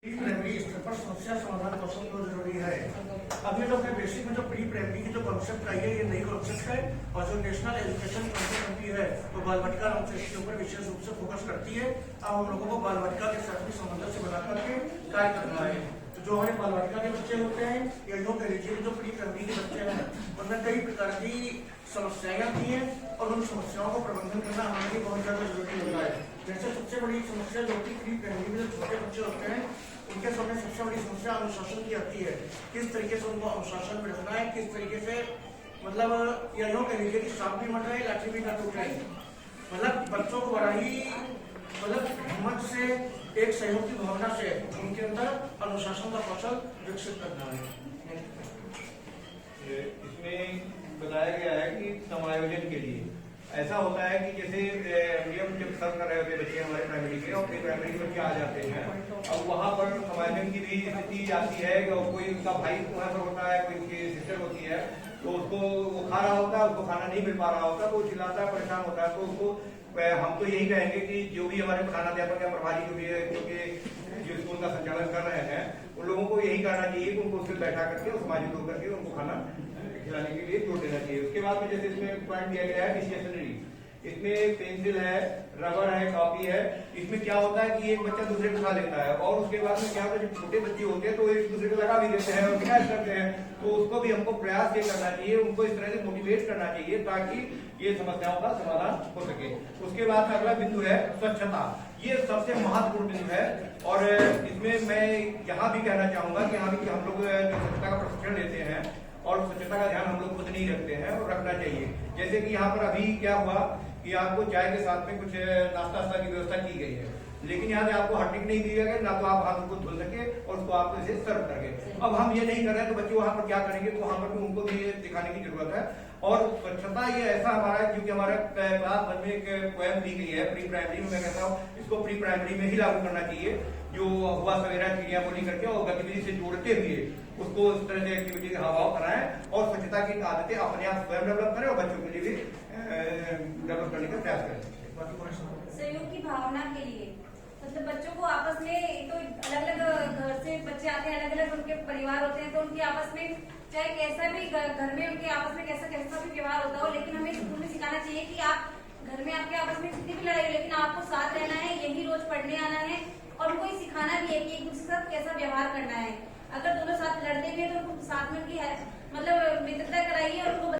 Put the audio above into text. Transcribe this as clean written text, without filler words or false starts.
Primary स्तर पर समस्या समाधान कौशल बहुत जरूरी है। अब ये जो अपने बेसिक में जो प्री प्राइमरी की जो कॉन्सेप्ट आई है, ये नई कॉन्सेप्ट है और जो नेशनल एजुकेशन कमिटी है वो बाल वाटिका नाम से इसके ऊपर विशेष रूप से फोकस करती है। अब हम लोगों को बाल वाटिका के साथ भी सामंजस्य बना करके कार्य करना है। तो जो हमारे बाल वाटिका के बच्चे होते हैं या यूँ कह लीजिए जो प्री प्राइमरी के बच्चे हैं, उनमें कई प्रकार की समस्याएं आती हैं और उन समस्याओं को प्रबंधन करना हमारे लिए बहुत ज्यादा जरूरी होता है। जैसे सबसे बड़ी समस्या जो कि प्री प्राइमरी में जो छोटे बच्चे होते हैं उनके सामने सबसे बड़ी समस्या अनुशासन की आती है। किस तरीके से उनको अनुशासन में रखना है, किस तरीके से मतलब या यूँ कह लीजिए कि सांप भी मर रहे लाठी भी ना टूटे। मतलब बच्चों को बड़ा ही हिम्मत से एक सहयोग की भावना से उनके अंदर अनुशासन का कौशल विकसित करना है। इसमें बताया गया है कि समायोजन के लिए ऐसा होता है कि जैसे हम जब सर्व कर रहे होते बच्चे हमारे प्राइमरी के और प्री प्राइमरी के बच्चे आ जाते हैं, अब वहाँ पर समायोजन की भी स्थिति आती है कि कोई उनका भाई वहाँ पर होता है, कोई उनकी सिस्टर होती है, तो उसको वो खा रहा होता है, उसको खाना नहीं मिल पा रहा होता, तो वो चिल्लाता है, परेशान होता है। तो उसको हम तो यही कहेंगे कि जो भी हमारे प्रधानाध्यापक या प्रभारी जो भी है, क्योंकि जो स्कूल का संचालन कर रहे हैं, उन लोगों को यही करना चाहिए कि उनको उससे बैठा करके समायोजित होकर के उनको खाना खिलाने के लिए जोर देना चाहिए। उसके बाद में जैसे इसमें पॉइंट दिया गया है स्टेशनरी, इसमें पेंसिल है, रबर है, कॉपी है। इसमें क्या होता है कि एक बच्चा दूसरे को खा लेता है और उसके बाद में क्या होता है, जब छोटे बच्चे होते हैं तो एक दूसरे को लगा भी देते हैं और शिकायत करते हैं। तो उसको भी हमको प्रयास ये करना चाहिए, उनको इस तरह से मोटिवेट करना चाहिए ताकि ये समस्याओं का समाधान हो सके। उसके बाद अगला बिंदु है स्वच्छता। ये सबसे महत्वपूर्ण बिंदु है और इसमें मैं यहाँ भी कहना चाहूंगा कि हम लोग जो स्वच्छता का प्रशिक्षण लेते हैं और स्वच्छता का ध्यान हम लोग खुद नहीं रखते हैं और रखना चाहिए। जैसे कि यहाँ पर अभी क्या हुआ कि आपको चाय के साथ में कुछ नाश्ता की व्यवस्था की गई है, लेकिन यहाँ पे आपको हॉट ड्रिंक नहीं दिया गया, ना तो आप हाथ को धुल सके और उसको आप इसे सर्व करके। अब हम ये नहीं कर रहे हैं तो बच्चे वहां पर क्या करेंगे, तो वहां पर भी उनको भी दिखाने की जरूरत है। और स्वच्छता ये ऐसा हमारा है, क्योंकि हमारा क्लास 1 में एक पोएम दी गई है प्री प्राइमरी में, मैं कहता हूँ इसको प्री प्राइमरी में ही लागू करना चाहिए। जो हुआ सवेरा चिड़िया बोली करके और गतिविधि से जोड़ते हुए उसको इस तरह से एक्टिविटी का हवाव कराएं और स्वच्छता की आदतें अपने आप स्वयं डेवलप करें और बच्चों के लिए भी डेवलप करने का प्रयास करें। सहयोग की भावना के लिए मतलब बच्चों को आपस में, तो अलग अलग घर से बच्चे आते हैं, अलग अलग उनके परिवार होते हैं, तो उनके आपस में चाहे कैसा भी घर में उनके आपस में कैसा भी व्यवहार होता हो, लेकिन हमें स्कूल में सिखाना चाहिए कि आप घर में आपके आपस में कितनी भी लड़ाई हो लेकिन आपको साथ रहना है, यही रोज पढ़ने आना है और उनको ये सिखाना भी है कि एक दूसरे के साथ कैसा व्यवहार करना है। अगर दोनों साथ लड़ते भी हैं तो उनको साथ में उनकी मतलब मित्रता कराइए और उनको